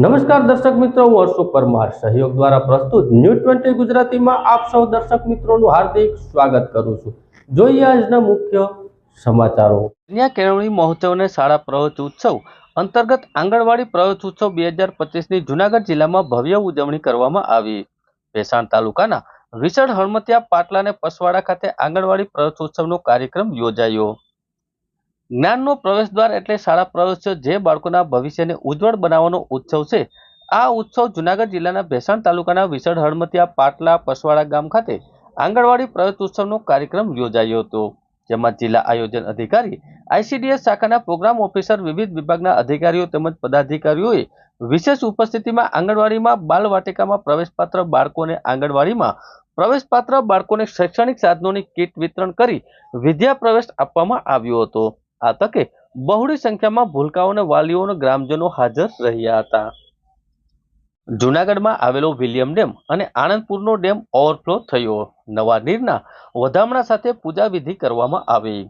નમસ્કાર દર્શક મિત્રો, હું અશોક પરમાર સહયોગ દ્વારા પ્રસ્તુત ન્યૂઝ 20 ગુજરાતીમાં આપ સૌ દર્શક મિત્રોનું હાર્દિક સ્વાગત કરું છું। જોઈએ આજના મુખ્ય સમાચારો। કન્યા કેળવણી મહોત્સવને શાળા પ્રવૃત્તિ અંતર્ગત આંગણવાડી પ્રવૃત્તિ 2025ની જૂનાગઢ જિલ્લામાં ભવ્ય ઉજવણી કરવામાં આવી। ભેસાણ તાલુકાના વિસળ હળમતિયા પાટલા અને પસવાડા ખાતે આંગણવાડી પ્રવૃત્તિ કાર્યક્રમ યોજાયો। જ્ઞાનનો પ્રવેશદ્વાર એટલે શાળા પ્રવેશોત્સવ જે બાળકોના ભવિષ્યને ઉજ્જવળ બનાવવાનો ઉત્સવ છે। આ ઉત્સવ જૂનાગઢ જિલ્લાના ભેસાણ તાલુકાના વિસળ હળમતિયા પાટલા પસવાડા ગામ ખાતે આંગણવાડી પ્રવેશોત્સવનો કાર્યક્રમ યોજાયો હતો, જેમાં જિલ્લા આયોજન અધિકારી, આઈસીડીએસ શાખાના પ્રોગ્રામ ઓફિસર, વિવિધ વિભાગના અધિકારીઓ તેમજ પદાધિકારીઓએ વિશેષ ઉપસ્થિતિમાં આંગણવાડીમાં બાલવાટિકામાં પ્રવેશપાત્ર બાળકોને આંગણવાડીમાં પ્રવેશપાત્ર બાળકોને શૈક્ષણિક સાધનોની કીટ વિતરણ કરી વિદ્યા પ્રવેશ આપવામાં આવ્યો હતો। આ તકે બહોળી સંખ્યામાં ભૂલકાઓ અને વાલીઓ અને ગ્રામજનો હાજર રહ્યા હતા। જૂનાગઢમાં આવેલો વિલિયમ ડેમ અને આનંદપુરનો ડેમ ઓવરફ્લો થયો, નવા નીરના વધામણા સાથે પૂજા વિધિ કરવામાં આવી।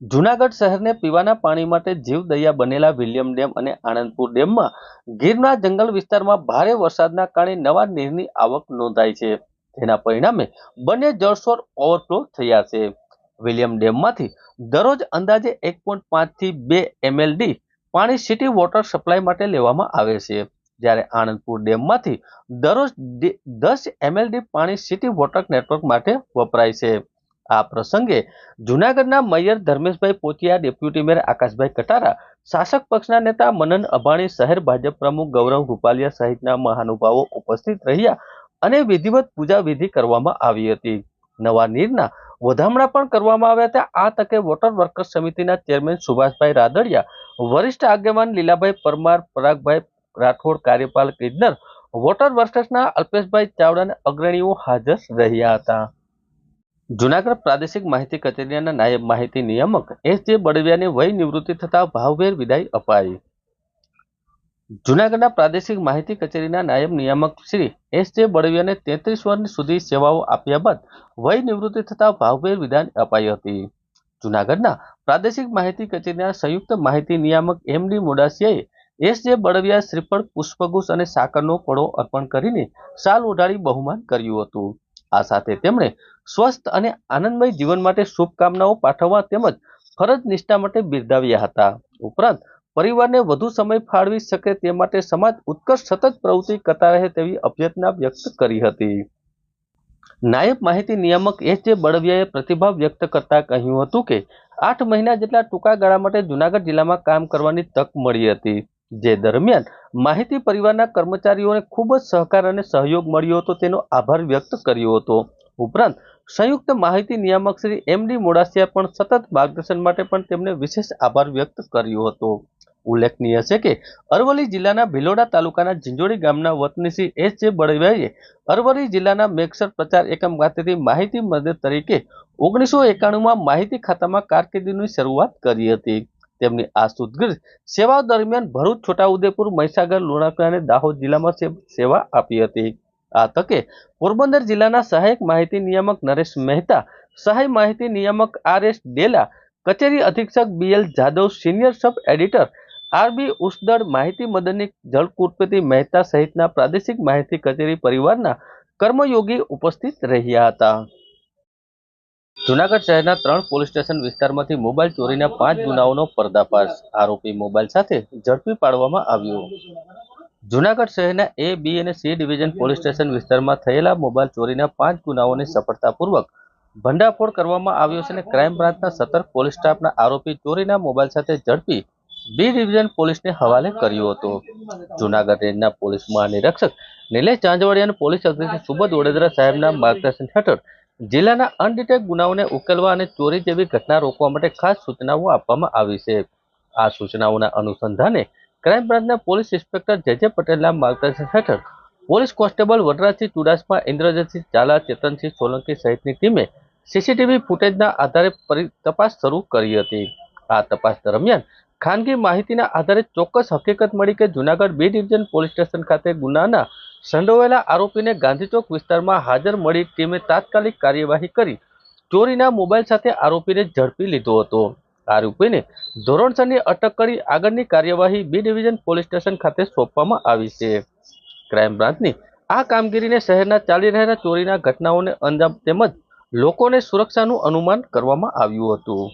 જૂનાગઢ શહેરને પીવાના પાણી માટે જીવદયા બનેલા વિલિયમ ડેમ અને આનંદપુર ડેમમાં ગીરના જંગલ વિસ્તારમાં ભારે વરસાદના કારણે નવા નીરની આવક નોંધાઈ છે, જેના પરિણામે બંને જળસ્રોત ઓવરફ્લો થયા છે। વિલિયમ ડેમમાંથી દરરોજ અંદાજે 1.5 થી 2 MLD પાણી સિટી વોટર સપ્લાય માટે લેવામાં આવે છે, જ્યારે આનંદપુર ડેમમાંથી દરરોજ 10 MLD પાણી સિટી વોટર નેટવર્ક માટે વપરાય છે। આ પ્રસંગે જૂનાગઢના mayor Dharmeshbhai પોચિયા, deputy mayor આકાશભાઈ Katara, શાસક પક્ષના નેતા મનન અભાણી, શહેર ભાજપ પ્રમુખ ગૌરવ રૂપાલિયા સહિતના મહાનુભાવો ઉપસ્થિત રહ્યા અને વિધિવત પૂજા વિધિ કરવામાં આવી હતી। નવા નીરના વધામણા પણ કરવામાં આવ્યા હતા। આ તકે વોટર વર્કર્સ સમિતિના ચેરમેન સુભાષભાઈ રાદડિયા, વરિષ્ઠ આગેવાન લીલાભાઈ પરમાર, પરાગભાઈ રાઠોડ, કાર્યપાલક ઇજનેર વોટર વર્કર્સના અલ્પેશભાઈ ચાવડા અને અગ્રણીઓ હાજર રહ્યા હતા। જૂનાગઢ પ્રાદેશિક માહિતી કચેરીના નાયબ માહિતી નિયામક એસ.જે. બળદિયાને વય નિવૃત્તિ થતા ભાવભેર વિદાય અપાઈ। જૂનાગઢના પ્રાદેશિક માહિતી કચેરીના નાયબ નિયામક શ્રી એસ.જે. બળદિયાને 33 વર્ષ સુધી સેવાઓ આપ્યા બાદ વય નિવૃત્તિ થતા ભાવભેર વિદાય અપાઈ હતી। જૂનાગઢના પ્રાદેશિક માહિતી કચેરીના સંયુક્ત માહિતી નિયામક એમ.ડી. મોડાસિયાએ એસ.જે. બળદિયા શ્રીફળ, પુષ્પગુચ્છ અને સાકરનો ફળો અર્પણ કરીને શાલ ઓઢાડી બહુમાન કર્યું હતું। આ સાથે તેમણે સ્વસ્થ અને આનંદમય જીવન માટે શુભકામનાઓ પાઠવવા તેમજ ફરજ નિષ્ઠા માટે બિરદાવ્યા હતા। ઉપરાંત પરિવારને વધુ સમય ફાળવી શકે તે માટે સમાજ ઉત્કર્ષ સતત પ્રવૃત્તિ કરતા રહે તેવી અભ્યર્થના વ્યક્ત કરી હતી। નાયબ માહિતી નિયામક એસ.જે. બળદિયાએ પ્રતિભાવ વ્યક્ત કરતા કહ્યું હતું કે 8 મહિના જેટલા ટૂંકા ગાળા માટે જૂનાગઢ જિલ્લામાં કામ કરવાની તક મળી હતી, જે દરમિયાન માહિતી પરિવારના કર્મચારીઓને ખૂબ જ સહકાર અને સહયોગ મળ્યો હતો, તેનો આભાર વ્યક્ત કર્યો હતો। ઉપરાંત સંયુક્ત માહિતી નિયામક શ્રી એમ.ડી. મોડાસિયા પણ સતત માર્ગદર્શન માટે પણ તેમને વિશેષ આભાર વ્યક્ત કર્યો હતો। ઉલ્લેખનીય છે કે અરવલ્લી જિલ્લાના ભિલોડા તાલુકાના ઝીંઝોડી ગામના વતની શ્રી એસ.જે. બળદિયાએ અરવલ્લી જિલ્લાના મેઘસર પ્રચાર એકમ ખાતેથી માહિતી મદદ તરીકે 1991માં માહિતી ખાતામાં કારકિર્દીની શરૂઆત કરી હતી। તેમની આ સુદીર્ઘ સેવાઓ દરમિયાન ભરૂચ, છોટાઉદેપુર, મહીસાગર, લુણાવાડા અને દાહોદ જિલ્લામાં સેવા આપી હતી। આ તકે પોરબંદર જિલ્લાના સહાયક માહિતી નિયામક નરેશ મહેતા, સહાય માહિતી નિયામક આર.એસ. ડેલા, કચેરી અધિક્ષક B L. Jadav, senior sub editor R B. ઉસદડ, માહિતી મદદની જળકુરપતિ મહેતા સહિતના પ્રાદેશિક માહિતી કચેરી પરિવારના કર્મયોગી ઉપસ્થિત રહ્યા હતા। જૂનાગઢ શહેરના 3 પોલીસ સ્ટેશન વિસ્તારમાંથી મોબાઈલ ચોરીના 5 ગુનાઓનો પર્દાફાશ, આરોપી મોબાઈલ સાથે ઝડપી પાડવામાં આવ્યો। જૂનાગઢ શહેરના એ, બી અને સી ડિવિઝન પોલીસ સ્ટેશન વિસ્તારમાં થયેલા મોબાઈલ ચોરીના 5 ગુનાઓને સફળતાપૂર્વક ભંડાફોડ કરવામાં આવ્યો છે અને ક્રાઇમ બ્રાન્ચના સતર્ક પોલીસ સ્ટાફના આરોપી ચોરીના મોબાઈલ સાથે ઝડપી બી ડિવિઝન પોલીસને હવાલે કર્યો હતો। જૂનાગઢ રેન્જના પોલીસ મહાનિરીક્ષક નિલેશ ઝાંઝવાડિયા અને પોલીસ અધિક્ષક સુબોધ વડોદરા સાહેબના માર્ગદર્શન હેઠળ જિલ્લાના અનડિટેક ગુનાઓને ઉકેલવા અને ચોરી જેવી ઘટના રોકવા માટે ખાસ સૂચનાઓ આપવામાં આવી છે। આ સૂચનાઓના અનુસંધાને ક્રાઇમ બ્રાન્ચના પોલીસ ઇન્સ્પેક્ટર જે.જે. પટેલના માર્ગદર્શન હેઠળ પોલીસ કોન્સ્ટેબલ વનરાજસિંહ ચુડાસમા, ઇન્દ્રજીતસિંહ ઝાલા, ચેતનસિંહ સોલંકી સહિતની ટીમે સીસીટીવી ફૂટેજના આધારે તપાસ શરૂ કરી હતી। આ તપાસ દરમિયાન ખાનગી માહિતીના આધારે ચોક્કસ હકીકત મળી કે Junagadh B division police station ખાતે ગુનાના સંડોવાયેલા આરોપીને ગાંધીચોક વિસ્તારમાં હાજર મળી ટીમે તાત્કાલિક કાર્યવાહી કરી ચોરીના મોબાઈલ સાથે આરોપીને ઝડપી લીધો હતો। આરોપીને ધોરણસરની અટક કરી આગળની કાર્યવાહી બી ડિવિઝન પોલીસ સ્ટેશન ખાતે સોંપવામાં આવી છે. ક્રાઇમ બ્રાન્ચની આ કામગીરીને શહેરના ચાલી રહેલા ચોરીના ઘટનાઓને અંજામ તેમજ લોકોને સુરક્ષાનું અનુમાન કરવામાં આવ્યું હતું.